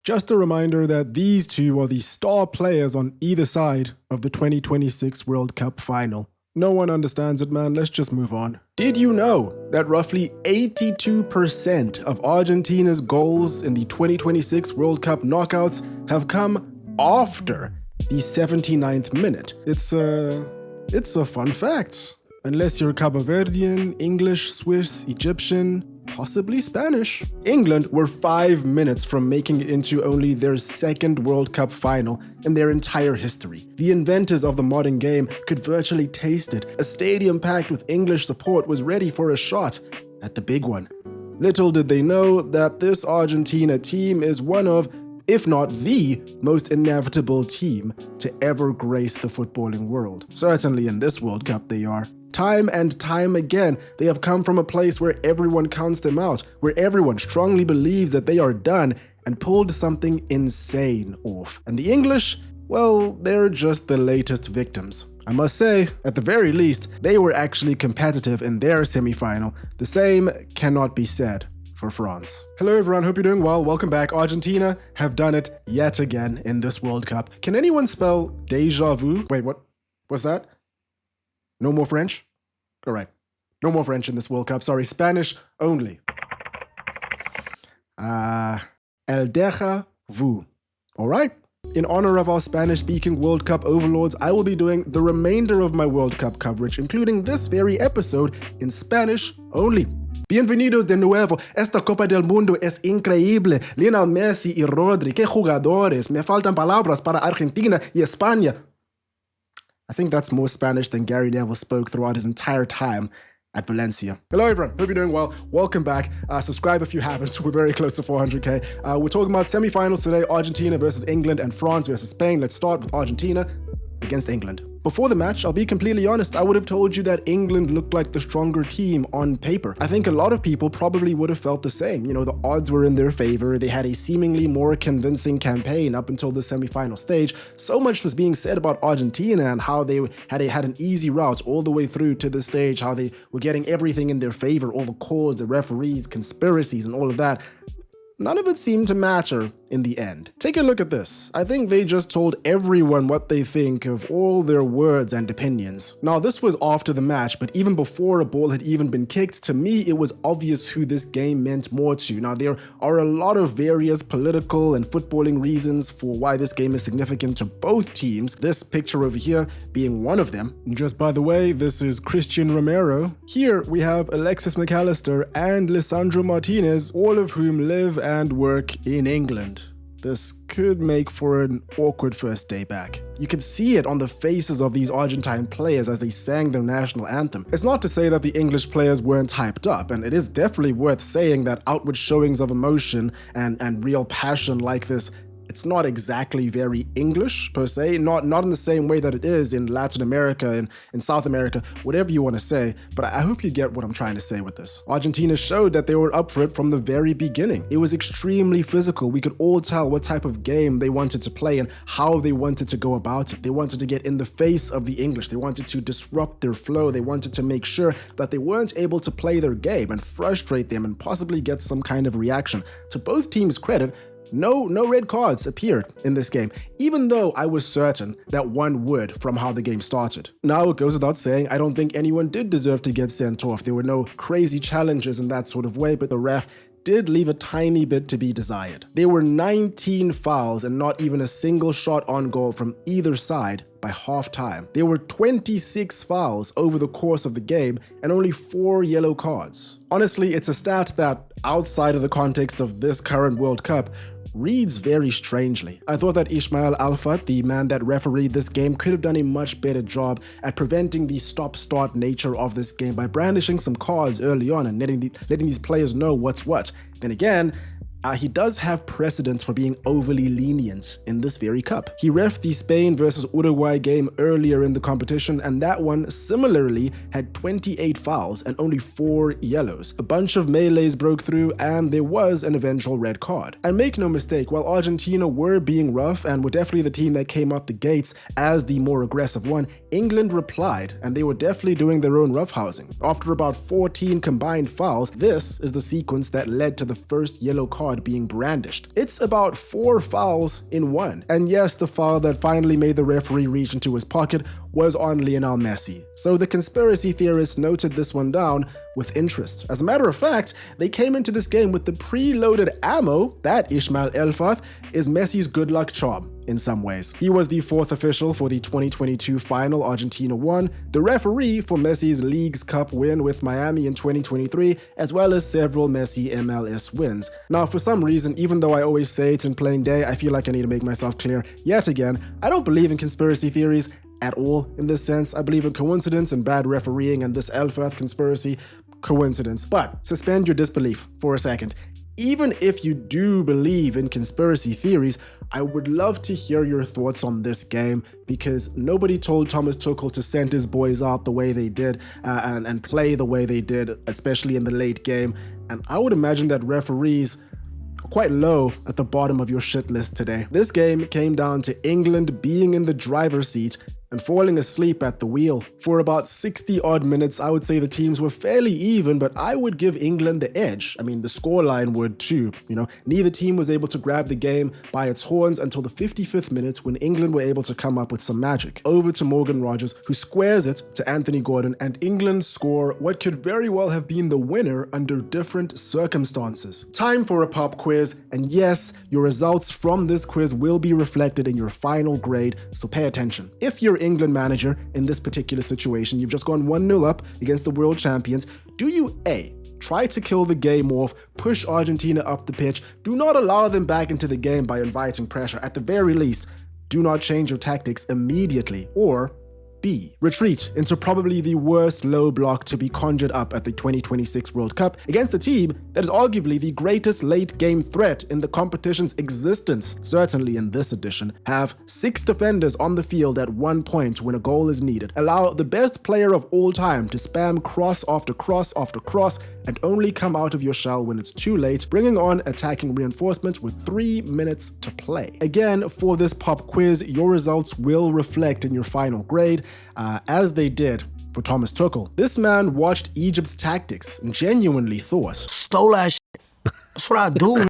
Just a reminder that these two are the star players on either side of the 2026 World Cup final. No one understands it, man. Let's just move on. Did you know that roughly 82% of Argentina's goals in the 2026 World Cup knockouts have come after the 79th minute? It's a fun fact. Unless you're Cabo Verdean, English, Swiss, Egyptian, possibly Spanish. England were 5 minutes from making it into only their second World Cup final in their entire history. The inventors of the modern game could virtually taste it. A stadium packed with English support was ready for a shot at the big one. Little did they know that this Argentina team is one of, if not the most inevitable team to ever grace the footballing world. Certainly in this World Cup they are. Time and time again, they have come from a place where everyone counts them out, where everyone strongly believes that they are done, and pulled something insane off. And the English, well, they're just the latest victims. I must say, at the very least, they were actually competitive in their semi-final. The same cannot be said for France. Hello everyone, hope you're doing well. Welcome back. Argentina have done it yet again in this World Cup. Can anyone spell déjà vu? Wait, what was that? No more French? Correct. No more French in this World Cup. Sorry, Spanish only. El déjà vu. All right. In honor of our Spanish-speaking World Cup overlords, I will be doing the remainder of my World Cup coverage, including this very episode, in Spanish only. Bienvenidos de nuevo. Esta Copa del Mundo es increíble. Lionel Messi y Rodri, qué jugadores. Me faltan palabras para Argentina y España. I think that's more Spanish than Gary Neville spoke throughout his entire time at Valencia. Hello everyone, hope you're doing well. Welcome back. Subscribe if you haven't. We're very close to 400k. We're talking about semi-finals today, Argentina versus England and France versus Spain. Let's start with Argentina against England. Before the match, I'll be completely honest, I would have told you that England looked like the stronger team on paper. I think a lot of people probably would have felt the same. You know, the odds were in their favor. They had a seemingly more convincing campaign up until the semi-final stage. So much was being said about Argentina and how they had an easy route all the way through to the stage, how they were getting everything in their favor, all the calls, the referees, conspiracies, and all of that. None of it seemed to matter in the end. Take a look at this. I think they just told everyone what they think of all their words and opinions. Now, this was after the match, but even before a ball had even been kicked, to me, it was obvious who this game meant more to. Now, there are a lot of various political and footballing reasons for why this game is significant to both teams, this picture over here being one of them. And just by the way, this is Christian Romero. Here we have Alexis McAllister and Lisandro Martinez, all of whom live and work in England. This could make for an awkward first day back. You could see it on the faces of these Argentine players as they sang their national anthem. It's not to say that the English players weren't hyped up, and it is definitely worth saying that outward showings of emotion and real passion like this, it's not exactly very English per se, not in the same way that it is in Latin America and in South America, whatever you want to say, but I hope you get what I'm trying to say with this. Argentina showed that they were up for it from the very beginning. It was extremely physical. We could all tell what type of game they wanted to play and how they wanted to go about it. They wanted to get in the face of the English. They wanted to disrupt their flow. They wanted to make sure that they weren't able to play their game and frustrate them and possibly get some kind of reaction. To both teams' credit, no red cards appeared in this game, even though I was certain that one would from how the game started. Now, it goes without saying, I don't think anyone did deserve to get sent off. There were no crazy challenges in that sort of way, but the ref did leave a tiny bit to be desired. There were 19 fouls and not even a single shot on goal from either side by half-time. There were 26 fouls over the course of the game and only 4 yellow cards. Honestly, it's a stat that, outside of the context of this current World Cup, reads very strangely. I thought that Ismail Alfat, the man that refereed this game, could have done a much better job at preventing the stop-start nature of this game by brandishing some cards early on and letting these players know what's what. Then again, he does have precedence for being overly lenient in this very cup. He reffed the Spain versus Uruguay game earlier in the competition, and that one similarly had 28 fouls and only 4 yellows. A bunch of melees broke through, and there was an eventual red card. And make no mistake, while Argentina were being rough and were definitely the team that came out the gates as the more aggressive one, England replied, and they were definitely doing their own roughhousing. After about 14 combined fouls, this is the sequence that led to the first yellow card card being brandished. It's about 4 fouls in one. And yes, the foul that finally made the referee reach into his pocket was on Lionel Messi. So the conspiracy theorists noted this one down with interest. As a matter of fact, they came into this game with the preloaded ammo that Ismail Elfath is Messi's good luck charm in some ways. He was the 4th official for the 2022 final Argentina won, the referee for Messi's Leagues Cup win with Miami in 2023, as well as several Messi MLS wins. Now, for some reason, even though I always say it in plain day, I feel like I need to make myself clear yet again. I don't believe in conspiracy theories at all in this sense. I believe in coincidence and bad refereeing and this Elfath conspiracy, coincidence. But suspend your disbelief for a second. Even if you do believe in conspiracy theories, I would love to hear your thoughts on this game, because nobody told Thomas Tuchel to send his boys out the way they did and play the way they did, especially in the late game. And I would imagine that referees quite low at the bottom of your shit list today. This game came down to England being in the driver's seat and falling asleep at the wheel. For about 60 odd minutes, I would say the teams were fairly even, but I would give England the edge. I mean, the scoreline would too, Neither team was able to grab the game by its horns until the 55th minute, when England were able to come up with some magic. Over to Morgan Rogers, who squares it to Anthony Gordon, and England score what could very well have been the winner under different circumstances. Time for a pop quiz, and yes, your results from this quiz will be reflected in your final grade, so pay attention. If you're England manager in this particular situation, you've just gone 1-0 up against the world champions, do you A, try to kill the game off, push Argentina up the pitch, do not allow them back into the game by inviting pressure, at the very least, do not change your tactics immediately, or B, retreat into probably the worst low block to be conjured up at the 2026 World Cup against a team that is arguably the greatest late game threat in the competition's existence, certainly in this edition. Have 6 defenders on the field at one point when a goal is needed. Allow the best player of all time to spam cross after cross after cross and only come out of your shell when it's too late, bringing on attacking reinforcements with 3 minutes to play. Again, for this pop quiz, your results will reflect in your final grade, as they did for Thomas Tuchel. This man watched Egypt's tactics and genuinely thought, stole that shit. That's what I do.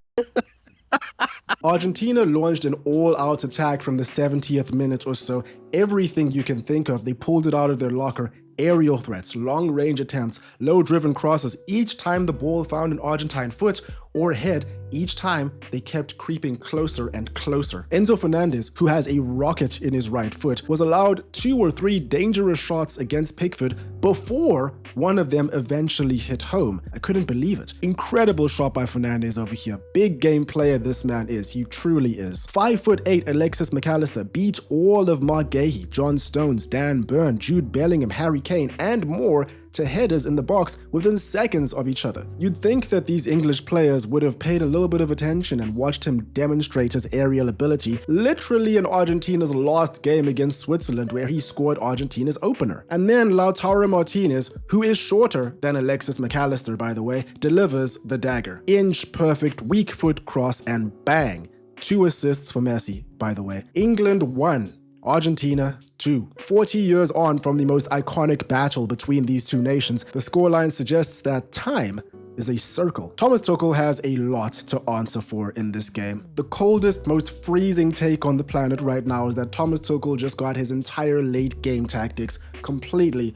Argentina launched an all-out attack from the 70th minute or so. Everything you can think of, they pulled it out of their locker. Aerial threats, long-range attempts, low-driven crosses. Each time the ball found an Argentine foot or head, each time they kept creeping closer and closer. Enzo Fernandez, who has a rocket in his right foot, was allowed 2 or 3 dangerous shots against Pickford before one of them eventually hit home. I couldn't believe it. Incredible shot by Fernandez over here. Big game player this man is. He truly is. 5'8" Alexis McAllister beat all of Mark Gahey, John Stones, Dan Burn, Jude Bellingham, Harry Kane, and more to headers in the box within seconds of each other. You'd think that these English players would have paid a little bit of attention and watched him demonstrate his aerial ability, literally in Argentina's last game against Switzerland, where he scored Argentina's opener. And then Lautaro Martinez, who is shorter than Alexis McAllister, by the way, delivers the dagger. Inch perfect weak foot cross, and bang. 2 assists for Messi, by the way. England won. Argentina 2. 40 years on from the most iconic battle between these two nations, the scoreline suggests that time is a circle. Thomas Tuchel has a lot to answer for in this game. The coldest, most freezing take on the planet right now is that Thomas Tuchel just got his entire late game tactics completely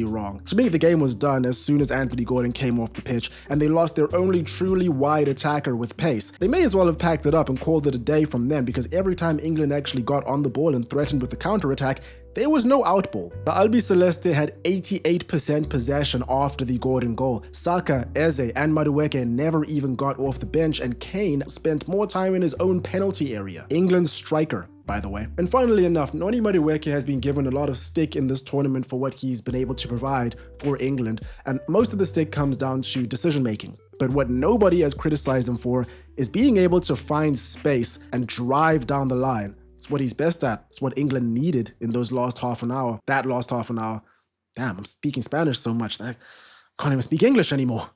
wrong. To me, the game was done as soon as Anthony Gordon came off the pitch, and they lost their only truly wide attacker with pace. They may as well have packed it up and called it a day from then, because every time England actually got on the ball and threatened with the counter-attack, there was no outball. The Albiceleste had 88% possession after the Gordon goal. Saka, Eze, and Madueke never even got off the bench, and Kane spent more time in his own penalty area. England's striker, by the way. And finally enough, Noni Madueke has been given a lot of stick in this tournament for what he's been able to provide for England, and most of the stick comes down to decision making. But what nobody has criticized him for is being able to find space and drive down the line. It's what he's best at. It's what England needed in those last half an hour. That last half an hour. Damn, I'm speaking Spanish so much that I can't even speak English anymore.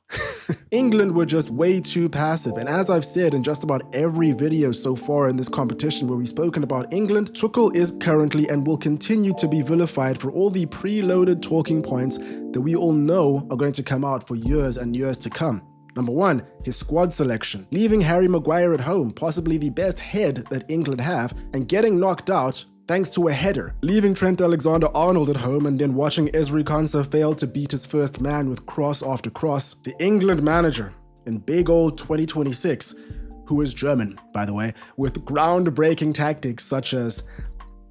England were just way too passive, and as I've said in just about every video so far in this competition where we've spoken about England, Tuchel is currently and will continue to be vilified for all the preloaded talking points that we all know are going to come out for years and years to come. Number 1, his squad selection. Leaving Harry Maguire at home, possibly the best head that England have, and getting knocked out thanks to a header. Leaving Trent Alexander-Arnold at home and then watching Ezri Konsa fail to beat his first man with cross after cross. The England manager in big old 2026, who is German, by the way, with groundbreaking tactics such as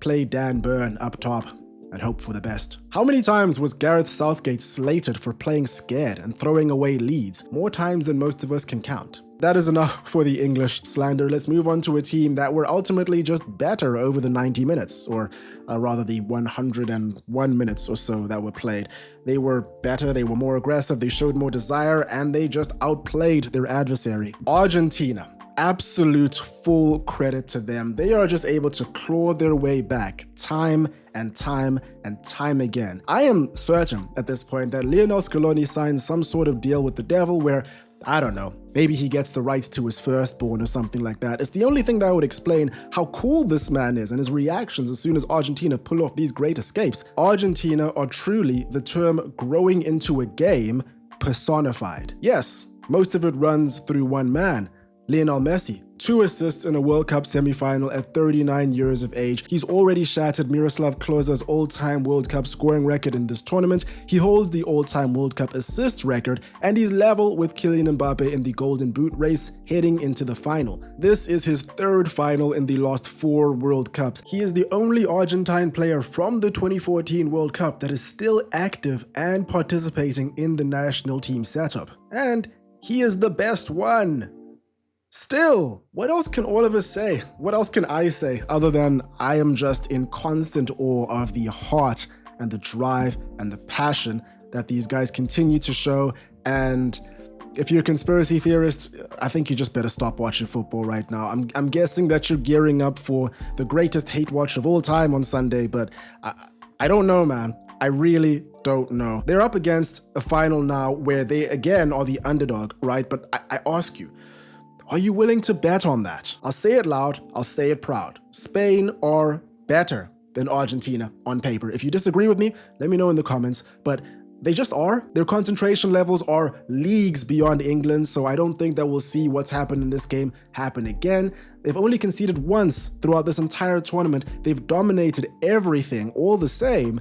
play Dan Burn up top and hope for the best. How many times was Gareth Southgate slated for playing scared and throwing away leads? More times than most of us can count. That is enough for the English slander. Let's move on to a team that were ultimately just better over the 90 minutes, or rather the 101 minutes or so that were played. They were better, they were more aggressive, they showed more desire, and they just outplayed their adversary. Argentina. Absolute full credit to them. They are just able to claw their way back time and time and time again. I am certain at this point that Lionel Scaloni signed some sort of deal with the devil where, I don't know, maybe he gets the rights to his firstborn or something like that. It's the only thing that would explain how cool this man is and his reactions as soon as Argentina pull off these great escapes. Argentina are truly the term growing into a game personified. Yes, most of it runs through one man, Lionel Messi. 2 assists in a World Cup semi-final at 39 years of age. He's already shattered Miroslav Klose's all-time World Cup scoring record in this tournament. He holds the all-time World Cup assist record, and he's level with Kylian Mbappe in the Golden Boot race heading into the final. This is his 3rd final in the last 4 World Cups. He is the only Argentine player from the 2014 World Cup that is still active and participating in the national team setup. And he is the best one. Still, what else can all of us say? What else can I say other than I am just in constant awe of the heart and the drive and the passion that these guys continue to show. And if you're a conspiracy theorist, I think you just better stop watching football right now. I'm guessing that you're gearing up for the greatest hate watch of all time on Sunday, but I don't know, man. I really don't know. They're up against a final now where they again are the underdog, right? But I ask you, are you willing to bet on that? I'll say it loud, I'll say it proud. Spain are better than Argentina on paper. If you disagree with me, let me know in the comments, but they just are. Their concentration levels are leagues beyond England, so I don't think that we'll see what's happened in this game happen again. They've only conceded once throughout this entire tournament. They've dominated everything all the same.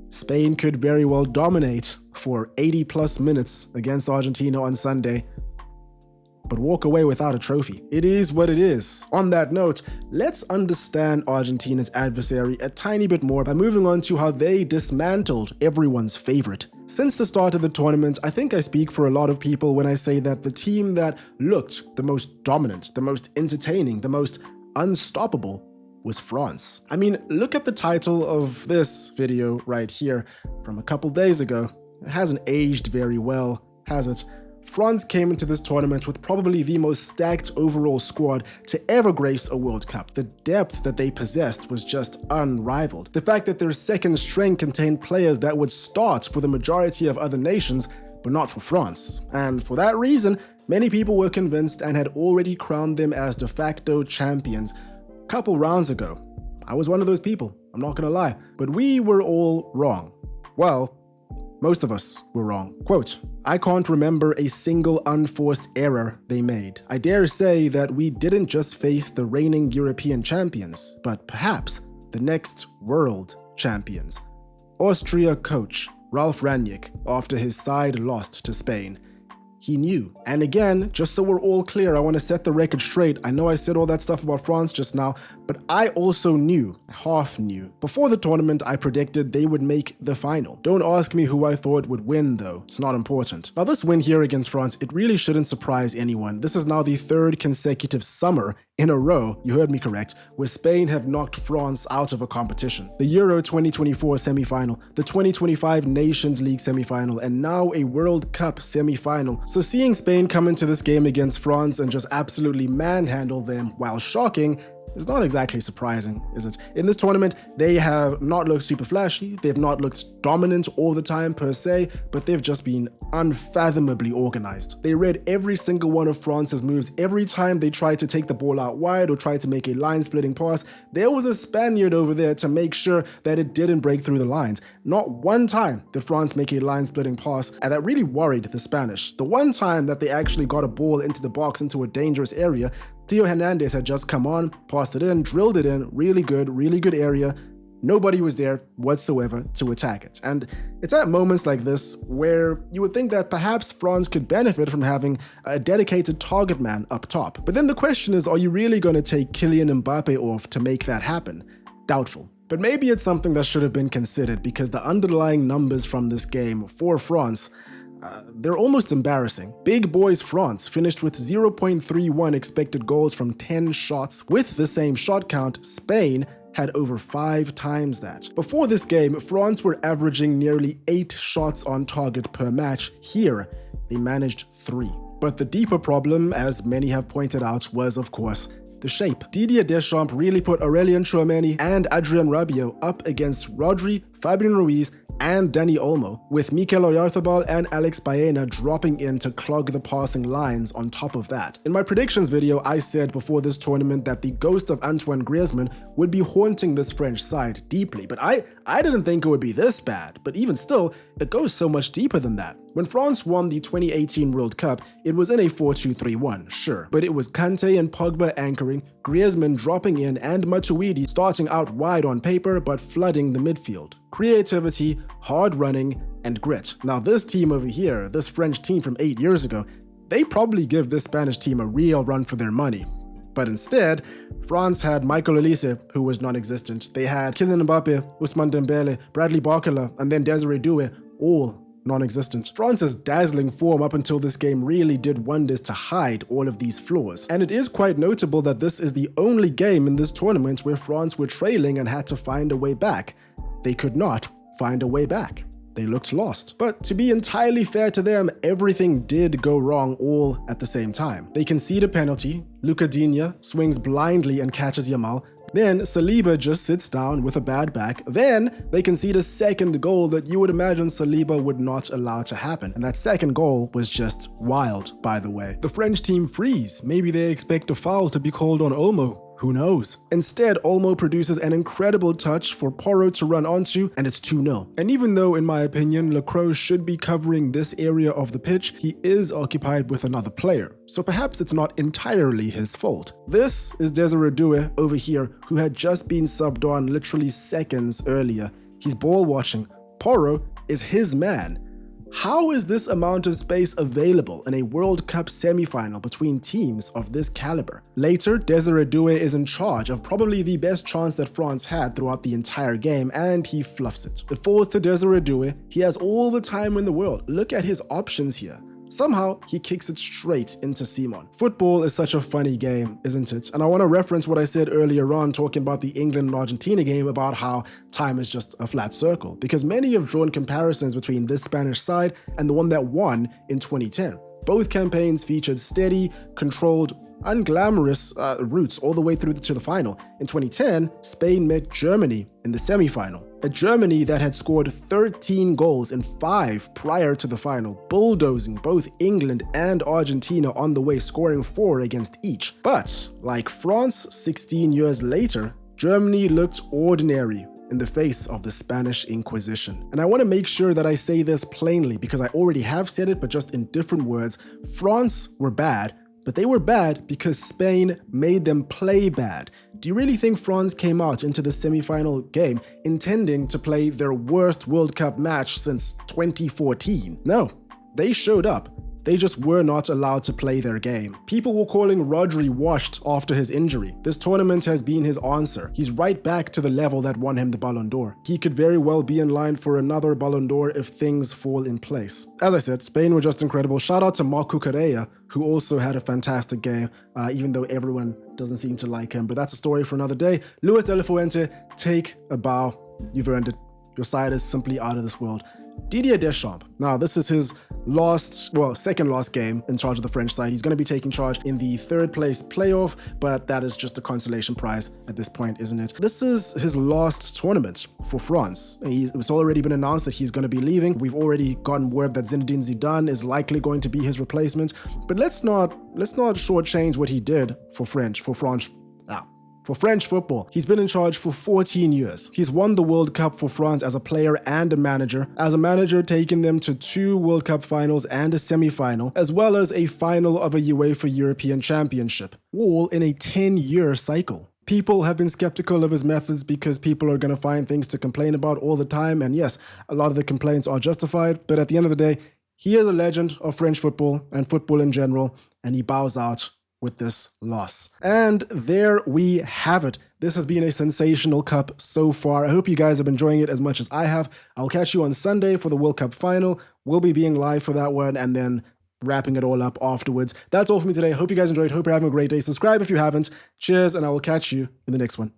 Spain could very well dominate for 80 plus minutes against Argentina on Sunday, but walk away without a trophy. It is what it is. On that note, let's understand Argentina's adversary a tiny bit more by moving on to how they dismantled everyone's favorite. Since the start of the tournament, I think I speak for a lot of people when I say that the team that looked the most dominant, the most entertaining, the most unstoppable was France. I mean, look at the title of this video right here from a couple days ago. It hasn't aged very well, has it? France came into this tournament with probably the most stacked overall squad to ever grace a World Cup. The depth that they possessed was just unrivaled. The fact that their second string contained players that would start for the majority of other nations, but not for France. And for that reason, many people were convinced and had already crowned them as de facto champions a couple rounds ago. I was one of those people, I'm not gonna lie, but we were all wrong. Well, most of us were wrong. Quote, "I can't remember a single unforced error they made. I dare say that we didn't just face the reigning European champions, but perhaps the next world champions." Austria coach Ralf Rangnick, after his side lost to Spain. He knew. And again, just so we're all clear, I want to set the record straight. I know I said all that stuff about France just now, but I also knew, half knew. Before the tournament, I predicted they would make the final. Don't ask me who I thought would win though, it's not important. Now this win here against France, it really shouldn't surprise anyone. This is now the 3rd consecutive summer in a row, you heard me correct, where Spain have knocked France out of a competition. The Euro 2024 semi-final, the 2025 Nations League semi-final, and now a World Cup semi-final. So seeing Spain come into this game against France and just absolutely manhandle them, while shocking, It's not exactly surprising, is it? In this tournament, they have not looked super flashy, they've not looked dominant all the time per se, but they've just been unfathomably organized. They read every single one of France's moves. Every time they tried to take the ball out wide or tried to make a line-splitting pass, there was a Spaniard over there to make sure that it didn't break through the lines. Not one time did France make a line-splitting pass, and that really worried the Spanish. The one time that they actually got a ball into the box, into a dangerous area, Theo Hernandez had just come on, passed it in, drilled it in, really good area. Nobody was there whatsoever to attack it. And it's at moments like this where you would think that perhaps France could benefit from having a dedicated target man up top. But then the question is, are you really going to take Kylian Mbappe off to make that happen? Doubtful. But maybe it's something that should have been considered, because the underlying numbers from this game for France, they're almost embarrassing. Big boys France finished with 0.31 expected goals from 10 shots. With the same shot count, Spain had over 5 times that. Before this game, France were averaging nearly 8 shots on target per match. Here, they managed 3. But the deeper problem, as many have pointed out, was of course the shape. Didier Deschamps really put Aurélien Tchouameni and Adrien Rabiot up against Rodri, Fabian Ruiz, and Dani Olmo, with Mikel Oyarzabal and Alex Baena dropping in to clog the passing lines on top of that. In my predictions video, I said before this tournament that the ghost of Antoine Griezmann would be haunting this French side deeply, but I didn't think it would be this bad. But even still, it goes so much deeper than that. When France won the 2018 World Cup, it was in a 4-2-3-1, sure, but it was Kante and Pogba anchoring, Griezmann dropping in, and Matuidi starting out wide on paper but flooding the midfield. Creativity, hard running, and grit. Now this team over here, this French team from 8 years ago, they probably give this Spanish team a real run for their money. But instead, France had Michael Olise, who was non-existent. They had Kylian Mbappe, Ousmane Dembele, Bradley Barcola, and then Desiré Doué, all non-existent. France's dazzling form up until this game really did wonders to hide all of these flaws. And it is quite notable that this is the only game in this tournament where France were trailing and had to find a way back. They could not find a way back. They looked lost. But to be entirely fair to them, everything did go wrong all at the same time. They concede a penalty, Luca Digne swings blindly and catches Yamal, then Saliba just sits down with a bad back. Then they concede a second goal that you would imagine Saliba would not allow to happen. And that second goal was just wild, by the way. The French team freeze. Maybe they expect a foul to be called on Olmo. Who knows? Instead, Olmo produces an incredible touch for Porro to run onto, and it's 2-0. And even though, in my opinion, Lacroix should be covering this area of the pitch, he is occupied with another player. So perhaps it's not entirely his fault. This is Desiré Doué over here, who had just been subbed on literally seconds earlier. He's ball watching. Porro is his man. How is this amount of space available in a World Cup semi-final between teams of this caliber? Later, Desiré Doué is in charge of probably the best chance that France had throughout the entire game, and he fluffs it. It falls to Desiré Doué. He has all the time in the world. Look at his options here. Somehow, he kicks it straight into Simon. Football is such a funny game, isn't it? And I want to reference what I said earlier on talking about the England and Argentina game about how time is just a flat circle, because many have drawn comparisons between this Spanish side and the one that won in 2010. Both campaigns featured steady, controlled, unglamorous routes all the way through to the final. In 2010, Spain met Germany in the semi-final. A Germany that had scored 13 goals in 5 prior to the final, bulldozing both England and Argentina on the way, scoring 4 against each. But, like France 16 years later, Germany looked ordinary in the face of the Spanish Inquisition. And I want to make sure that I say this plainly because I already have said it, but just in different words. France were bad, but they were bad because Spain made them play bad. Do you really think France came out into the semi-final game intending to play their worst World Cup match since 2014? No, they showed up. They just were not allowed to play their game. People were calling Rodri washed after his injury. This tournament has been his answer. He's right back to the level that won him the Ballon d'Or. He could very well be in line for another Ballon d'Or if things fall in place. As I said, Spain were just incredible. Shout out to Marc Cucurella, who also had a fantastic game, even though everyone doesn't seem to like him. But that's a story for another day. Luis de la Fuente, take a bow. You've earned it. Your side is simply out of this world. Didier Deschamps. Now, this is his second last game in charge of the French side. He's going to be taking charge in the third place playoff, but that is just a consolation prize at this point, isn't it? This is his last tournament for France. It's already been announced that he's going to be leaving. We've already gotten word that Zinedine Zidane is likely going to be his replacement, but let's not shortchange what he did for French football. He's been in charge for 14 years. He's won the World Cup for France as a player and a manager. As a manager, taking them to 2 World Cup finals and a semi-final, as well as a final of a UEFA European Championship, all in a 10-year cycle. People have been skeptical of his methods because people are going to find things to complain about all the time. And yes, a lot of the complaints are justified. But at the end of the day, he is a legend of French football and football in general, and he bows out with this loss. And there we have it. This has been a sensational cup so far. I hope you guys have been enjoying it as much as I have. I'll catch you on Sunday for the World Cup final. We'll be being live for that one and then wrapping it all up afterwards. That's all for me today. Hope you guys enjoyed. Hope you're having a great day. Subscribe if you haven't. Cheers, and I will catch you in the next one.